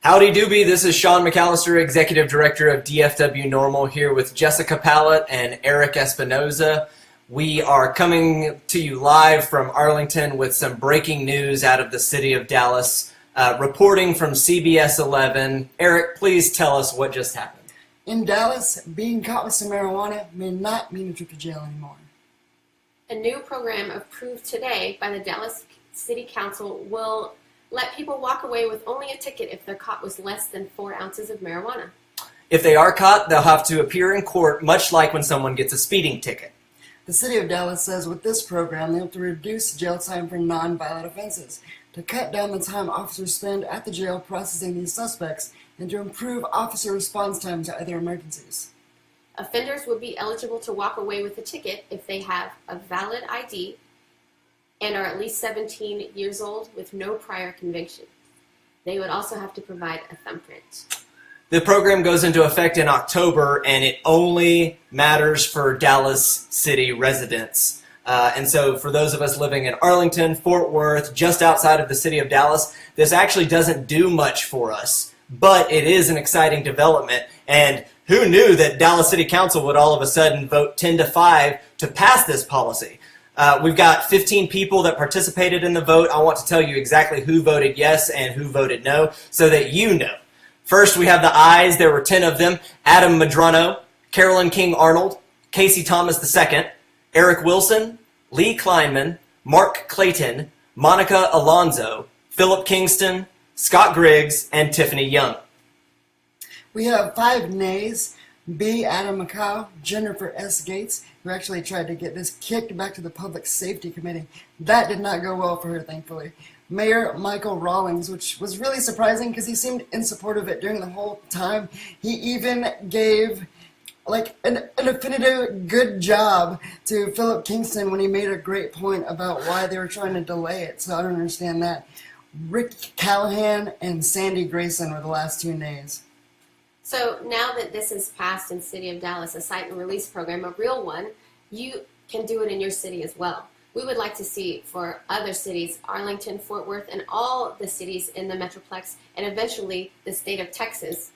Howdy doobie, this is Sean McAllister, Executive Director of DFW NORML, here with Jessica Pallett and Eric Espinoza. We are coming to you live from Arlington with some breaking news out of the city of Dallas. Reporting from CBS 11, Eric, please tell us what just happened. In Dallas, being caught with some marijuana may not mean a trip to jail anymore. A new program approved today by the Dallas City Council will let people walk away with only a ticket if they're caught with less than 4 ounces of marijuana. If they are caught, they'll have to appear in court, much like when someone gets a speeding ticket. The city of Dallas says with this program, they have to reduce jail time for non-violent offenses, to cut down the time officers spend at the jail processing these suspects, and to improve officer response time to other emergencies. Offenders would be eligible to walk away with a ticket if they have a valid ID and are at least 17 years old with no prior conviction. They would also have to provide a thumbprint. The program goes into effect in October, and it only matters for Dallas City residents. And so for those of us living in Arlington, Fort Worth, just outside of the city of Dallas, this actually doesn't do much for us. But it is an exciting development. And who knew that Dallas City Council would all of a sudden vote 10-5 to pass this policy? We've got 15 people that participated in the vote. I want to tell you exactly who voted yes and who voted no so that you know. First, we have the ayes. There were 10 of them. Adam Medrano, Carolyn King-Arnold, Casey Thomas II, Eric Wilson, Lee Kleinman, Mark Clayton, Monica Alonzo, Philip Kingston, Scott Griggs, and Tiffany Young. We have 5 nays: B. Adam McCow, Jennifer S. Gates, who actually tried to get this kicked back to the Public Safety Committee. That did not go well for her, thankfully. Mayor Michael Rawlings, which was really surprising because he seemed in support of it during the whole time. He even gave an definitive good job to Philip Kingston when he made a great point about why they were trying to delay it, so I don't understand that. Rick Callahan and Sandy Grayson were the last 2 nays. So now that this is passed in the city of Dallas, a cite and release program, a real one, you can do it in your city as well. We would like to see for other cities, Arlington, Fort Worth, and all the cities in the Metroplex, and eventually the state of Texas,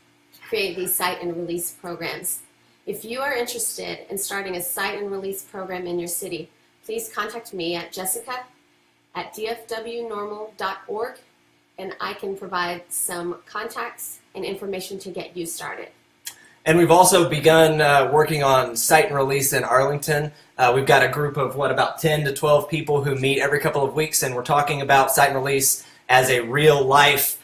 create these cite and release programs. If you are interested in starting a cite and release program in your city, please contact me at jessica@dfwnormal.org, and I can provide some contacts and information to get you started. And we've also begun working on cite and release in Arlington. We've got a group of, about 10 to 12 people who meet every couple of weeks, and we're talking about cite and release as a real-life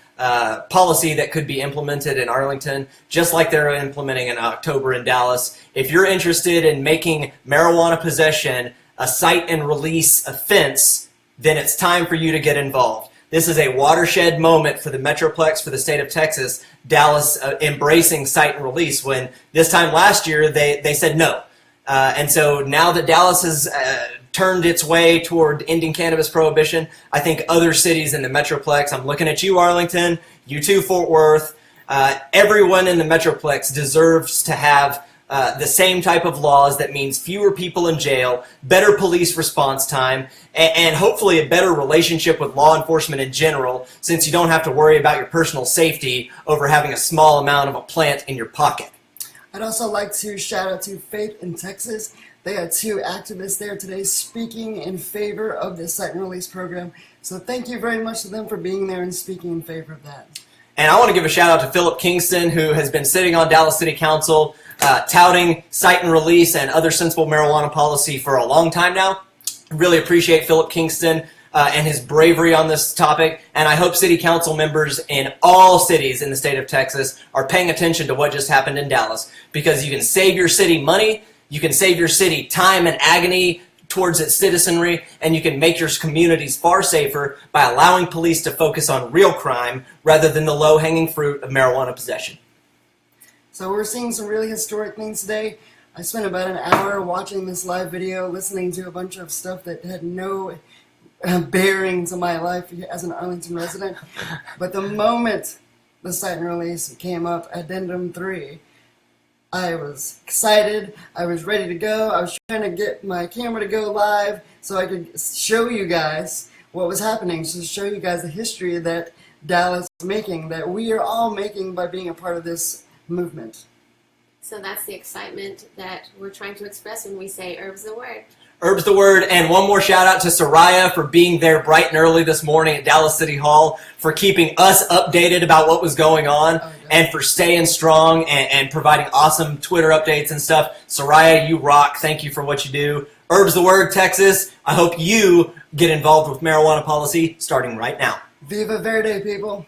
policy that could be implemented in Arlington, just like they're implementing in October in Dallas. If you're interested in making marijuana possession a cite and release offense, then it's time for you to get involved. This is a watershed moment for the Metroplex, for the state of Texas, Dallas embracing cite and release, when this time last year they said no. And so now that Dallas has turned its way toward ending cannabis prohibition, I think other cities in the Metroplex, I'm looking at you, Arlington, you too, Fort Worth, everyone in the Metroplex deserves to have the same type of laws. That means fewer people in jail, better police response time, and hopefully a better relationship with law enforcement in general, since you don't have to worry about your personal safety over having a small amount of a plant in your pocket. I'd also like to shout out to Faith in Texas. They had 2 activists there today speaking in favor of this cite and release program. So thank you very much to them for being there and speaking in favor of that. And I want to give a shout out to Philip Kingston, who has been sitting on Dallas City Council touting cite and release and other sensible marijuana policy for a long time now. Really appreciate Philip Kingston and his bravery on this topic, and I hope City Council members in all cities in the state of Texas are paying attention to what just happened in Dallas, because you can save your city money, you can save your city time and agony towards its citizenry, and you can make your communities far safer by allowing police to focus on real crime rather than the low-hanging fruit of marijuana possession. So we're seeing some really historic things today. I spent about an hour watching this live video, listening to a bunch of stuff that had no bearing to my life as an Arlington resident. But the moment the cite and release came up, Addendum 3, I was excited, I was ready to go, I was trying to get my camera to go live so I could show you guys what was happening, to show you guys the history that Dallas making, that we are all making by being a part of this movement. So that's the excitement that we're trying to express when we say herbs the word. Herb's the word. And one more shout out to Soraya for being there bright and early this morning at Dallas City Hall, for keeping us updated about what was going on, and for staying strong and providing awesome Twitter updates and stuff. Soraya, you rock. Thank you for what you do. Herb's the word, Texas. I hope you get involved with marijuana policy starting right now. Viva Verde, people.